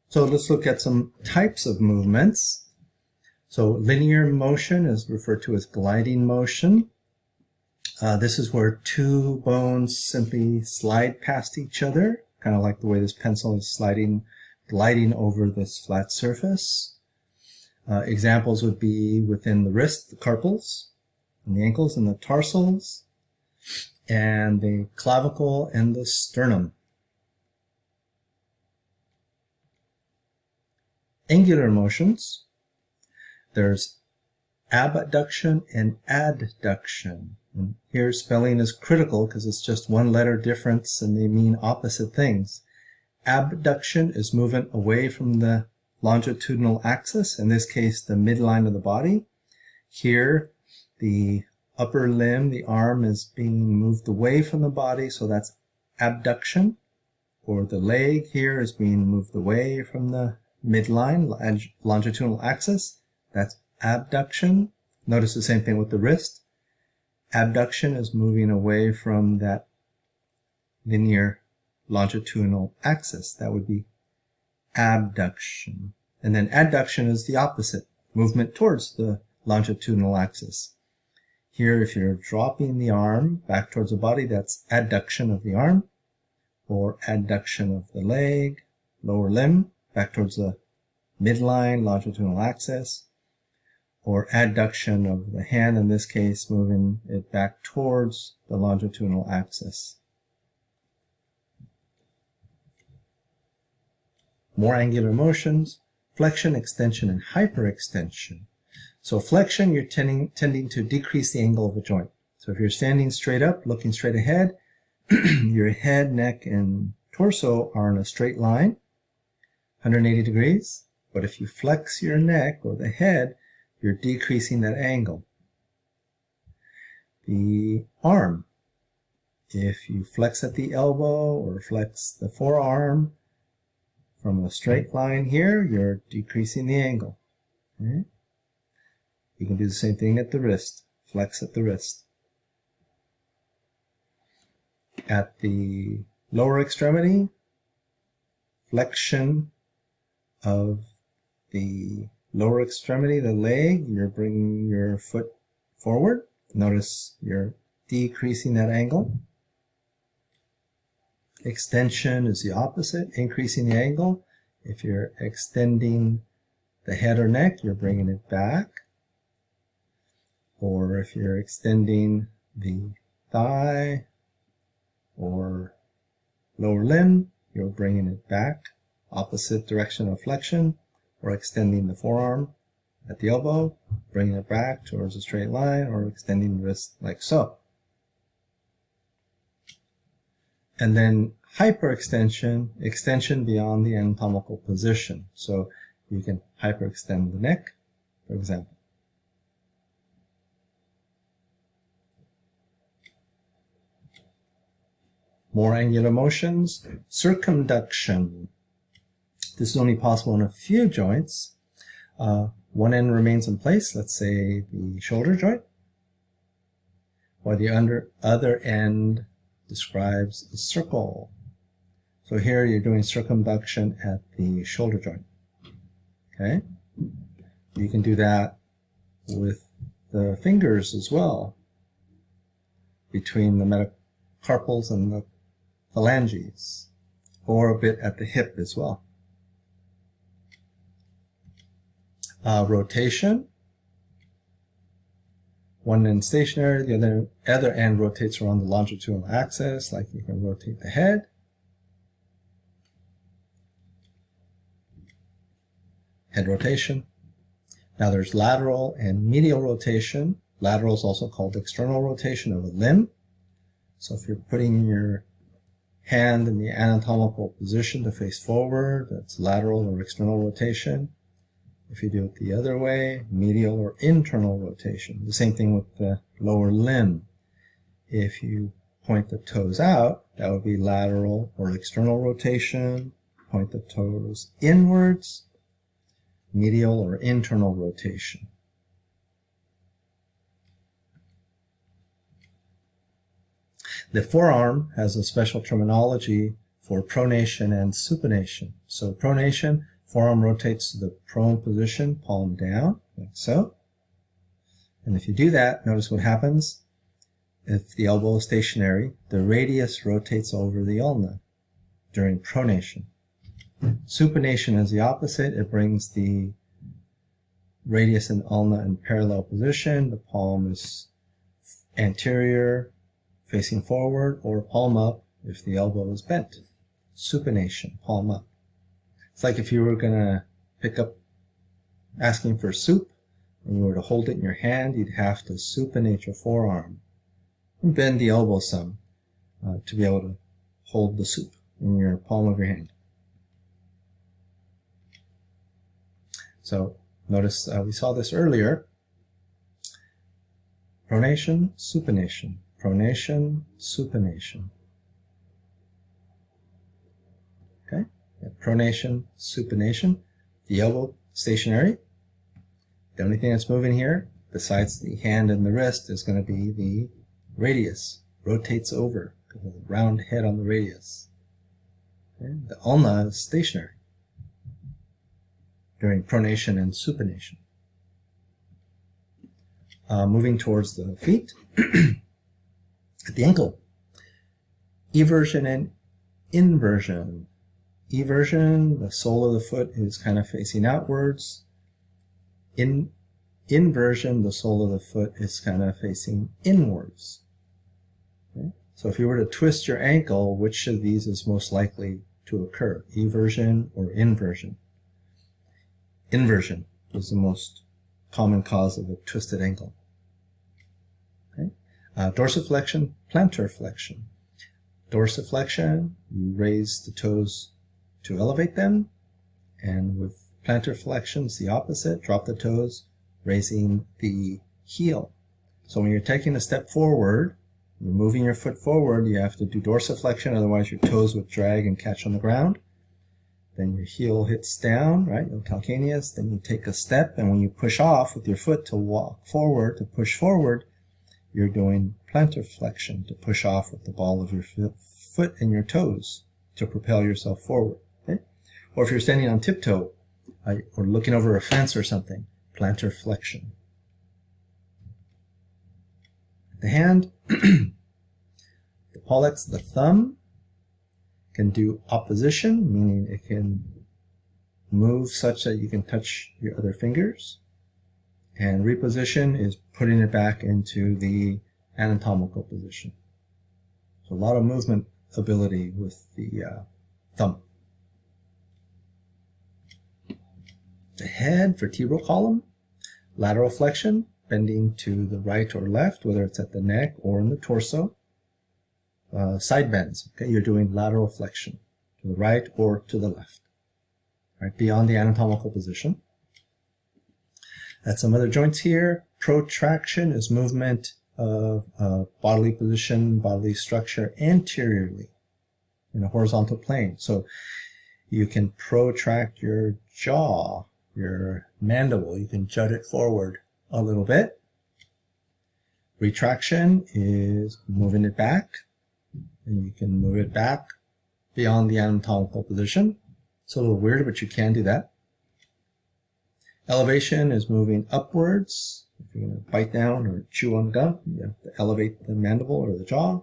So let's look at some types of movements. So linear motion is referred to as gliding motion. This is where two bones simply slide past each other, kind of like the way this pencil is gliding over this flat surface. Examples would be within the wrist, the carpals, and the ankles and the tarsals, and the clavicle and the sternum. Angular motions, there's abduction and adduction. And here spelling is critical because it's just one letter difference and they mean opposite things. Abduction is movement away from the longitudinal axis, in this case the midline of the body. Here the upper limb, the arm, is being moved away from the body, so that's abduction. Or the leg here is being moved away from the midline, longitudinal axis, that's abduction. Notice the same thing with the wrist. Abduction is moving away from that linear longitudinal axis. That would be abduction. And then adduction is the opposite, movement towards the longitudinal axis. Here, if you're dropping the arm back towards the body, that's adduction of the arm, or adduction of the leg, lower limb, back towards the midline, longitudinal axis, or adduction of the hand, in this case, moving it back towards the longitudinal axis. More angular motions, flexion, extension, and hyperextension. So flexion, you're tending to decrease the angle of a joint. So if you're standing straight up, looking straight ahead, your head, neck, and torso are in a straight line, 180 degrees. But if you flex your neck or the head, you're decreasing that angle. The arm, if you flex at the elbow or flex the forearm from a straight line here, you're decreasing the angle. Okay? You can do the same thing at the wrist, flex at the wrist. At the lower extremity, flexion of the lower extremity, the leg, you're bringing your foot forward. Notice you're decreasing that angle. Extension is the opposite, increasing the angle. If you're extending the head or neck, you're bringing it back. Or if you're extending the thigh or lower limb, you're bringing it back, opposite direction of flexion, or extending the forearm at the elbow, bringing it back towards a straight line, or extending the wrist like so. And then hyperextension, extension beyond the anatomical position. So you can hyperextend the neck, for example. More angular motions, circumduction. This is only possible in a few joints. One end remains in place, let's say the shoulder joint, while the other end describes a circle. So here you're doing circumduction at the shoulder joint. Okay? You can do that with the fingers as well, between the metacarpals and the phalanges, or a bit at the hip as well. Rotation. One end stationary, the other end rotates around the longitudinal axis, like you can rotate the head. Head rotation. Now there's lateral and medial rotation. Lateral is also called external rotation of a limb. So if you're putting your hand in the anatomical position to face forward, that's lateral or external rotation. If you do it the other way, medial or internal rotation. The same thing with the lower limb. If you point the toes out, that would be lateral or external rotation. Point the toes inwards, medial or internal rotation. The forearm has a special terminology for pronation and supination. So pronation, Forearm rotates to the prone position, palm down, like so. And if you do that, notice what happens. If the elbow is stationary, the radius rotates over the ulna during pronation. Supination is the opposite. It brings the radius and ulna in parallel position. The palm is anterior, facing forward, or palm up if the elbow is bent. Supination, palm up. It's like if you were going to pick up, asking for soup, and you were to hold it in your hand, you'd have to supinate your forearm and bend the elbow some to be able to hold the soup in your palm of your hand. So notice we saw this earlier. Pronation, supination. Pronation, supination. Okay? Pronation, supination. The elbow stationary. The only thing that's moving here, besides the hand and the wrist, is going to be the radius. Rotates over. The round head on the radius. Okay? The ulna is stationary during pronation and supination. Moving towards the feet. At the ankle. Eversion and inversion. Eversion, the sole of the foot is kind of facing outwards. Inversion, the sole of the foot is kind of facing inwards. Okay? So if you were to twist your ankle, which of these is most likely to occur? Eversion or inversion? Inversion is the most common cause of a twisted ankle. Okay? Dorsiflexion, plantar flexion. Dorsiflexion, you raise the toes to elevate them, and with plantar flexion, it's the opposite. Drop the toes, raising the heel. So when you're taking a step forward, you're moving your foot forward, you have to do dorsiflexion, otherwise your toes would drag and catch on the ground. Then your heel hits down, right? Your calcaneus. Then you take a step, and when you push off with your foot to walk forward, to push forward, you're doing plantar flexion, to push off with the ball of your foot and your toes to propel yourself forward. Okay? Or if you're standing on tiptoe or looking over a fence or something, plantar flexion. The hand, the pollex, the thumb, can do opposition, meaning it can move such that you can touch your other fingers. And reposition is putting it back into the anatomical position. So a lot of movement ability with the thumb. The head, vertebral column, lateral flexion, bending to the right or left, whether it's at the neck or in the torso. Side bends, okay, you're doing lateral flexion to the right or to the left, right, beyond the anatomical position. At some other joints here, protraction is movement of bodily position, bodily structure anteriorly in a horizontal plane. So you can protract your jaw, your mandible, you can jut it forward a little bit. Retraction is moving it back. And you can move it back beyond the anatomical position. It's a little weird, but you can do that. Elevation is moving upwards. If you're going to bite down or chew on gum, you have to elevate the mandible or the jaw.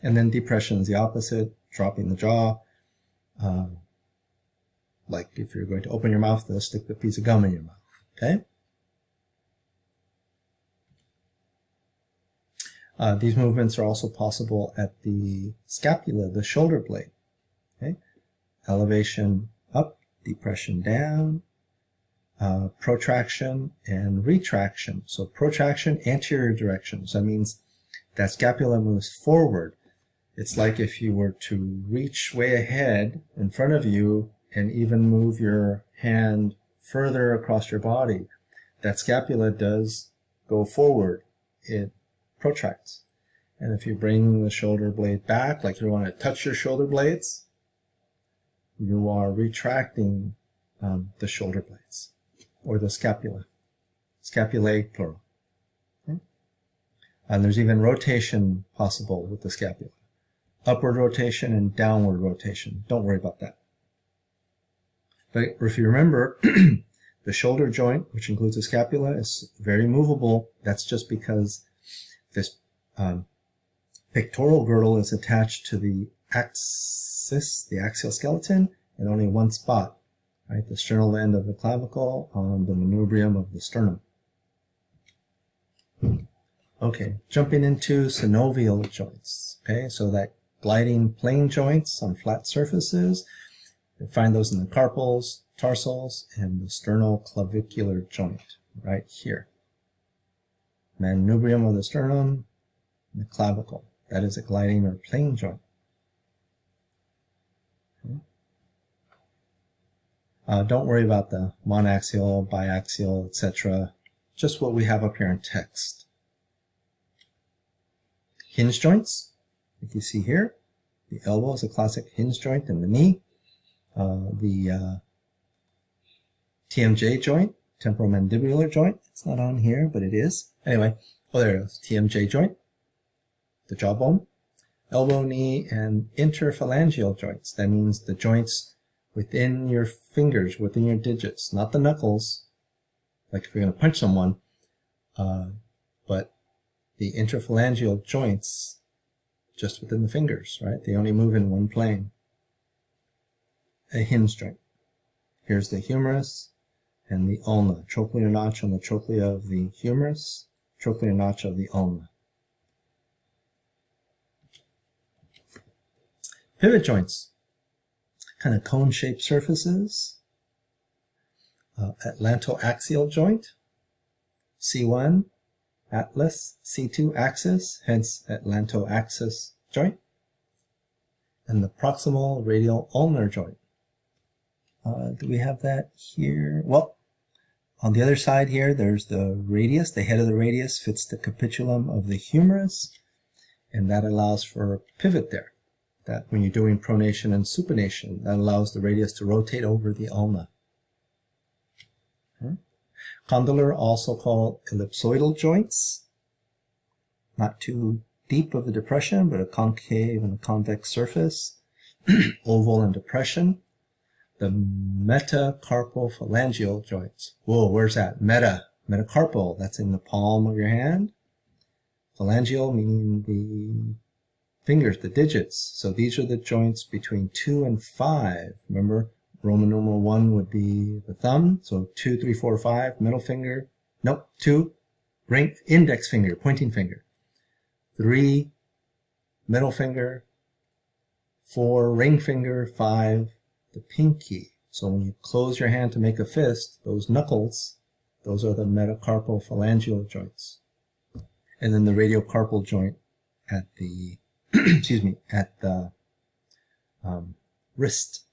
And then depression is the opposite, dropping the jaw. Like if you're going to open your mouth, they'll stick the piece of gum in your mouth. Okay? These movements are also possible at the scapula, the shoulder blade. Okay? Elevation up, depression down, protraction and retraction. So protraction, anterior direction. So that means that scapula moves forward. It's like if you were to reach way ahead in front of you and even move your hand further across your body. That scapula does go forward. It protracts. And if you bring the shoulder blade back, like you want to touch your shoulder blades, you are retracting the shoulder blades, or the scapula. Scapulae, plural. Okay? And there's even rotation possible with the scapula. Upward rotation and downward rotation. Don't worry about that. But if you remember, the shoulder joint, which includes the scapula, is very movable. That's just because this pectoral girdle is attached to the axis, the axial skeleton, in only one spot, right? The sternal end of the clavicle on the manubrium of the sternum. Okay, jumping into synovial joints. Okay, so that gliding plane joints on flat surfaces, you find those in the carpals, tarsals, and the sternoclavicular joint right here. Manubrium of the sternum, the clavicle. That is a gliding or plane joint. Okay. Don't worry about the monaxial, biaxial, etc. Just what we have up here in text. Hinge joints, like you see here. The elbow is a classic hinge joint in the knee. The TMJ joint, temporomandibular joint. It's not on here, but it is. Anyway, oh, there it is. TMJ joint, the jawbone, elbow, knee, and interphalangeal joints. That means the joints within your fingers, within your digits, not the knuckles, like if you're going to punch someone, but the interphalangeal joints just within the fingers, right? They only move in one plane. A hinge joint. Here's the humerus and the ulna. Trochlear notch on the trochlea of the humerus, trochlear notch of the ulna. Pivot joints. Kind of cone-shaped surfaces. Atlantoaxial joint. C1, atlas. C2, axis, hence atlantoaxis joint. And the proximal radial ulnar joint. Do we have that here? Well, on the other side here, there's the radius. The head of the radius fits the capitulum of the humerus, and that allows for a pivot there. That when you're doing pronation and supination, that allows the radius to rotate over the ulna. Okay. Condylar, also called ellipsoidal joints. Not too deep of a depression, but a concave and a convex surface. Oval and depression. The metacarpophalangeal joints. Whoa, where's that? Metacarpal, that's in the palm of your hand. Phalangeal, meaning the fingers, the digits. So these are the joints between 2 and 5. Remember, Roman numeral 1 would be the thumb. So 2, 3, 4, 5, middle finger. Nope, 2, ring, index finger, pointing finger. 3, middle finger. 4, ring finger. 5, the pinky. So when you close your hand to make a fist, those knuckles, those are the metacarpophalangeal joints. And then the radiocarpal joint at the, excuse me, at the wrist.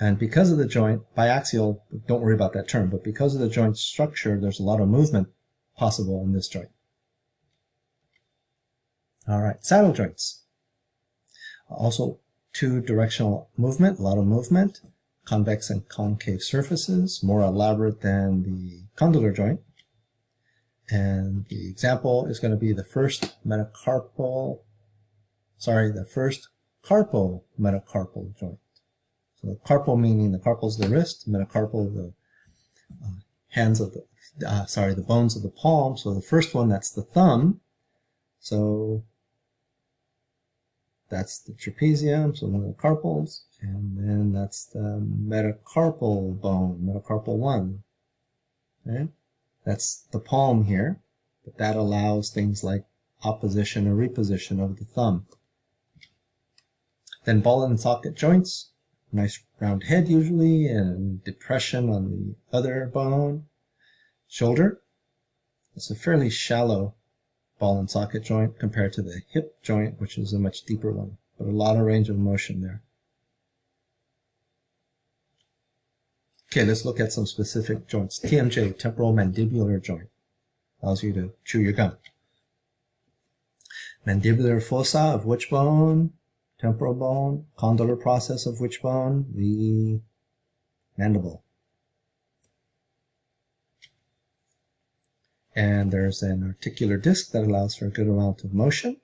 And because of the joint, biaxial, don't worry about that term, but because of the joint structure, there's a lot of movement possible in this joint. All right, saddle joints. Also, two-directional movement, a lot of movement, convex and concave surfaces, more elaborate than the condylar joint. And the example is going to be the first carpometacarpal joint. So the carpal meaning the carpal is the wrist, metacarpal the hands of the, the bones of the palm. So the first one, that's the thumb. So that's the trapezium, so one of the carpals, and then that's the metacarpal bone, metacarpal 1. Okay? That's the palm here, but that allows things like opposition or reposition of the thumb. Then ball and socket joints, nice round head usually, and depression on the other bone. Shoulder, it's a fairly shallow ball and socket joint compared to the hip joint, which is a much deeper one, but a lot of range of motion there. Okay, let's look at some specific joints. TMJ, temporal mandibular joint, allows you to chew your gum. Mandibular fossa of which bone? Temporal bone. Condylar process of which bone? The mandible. And there's an articular disc that allows for a good amount of motion.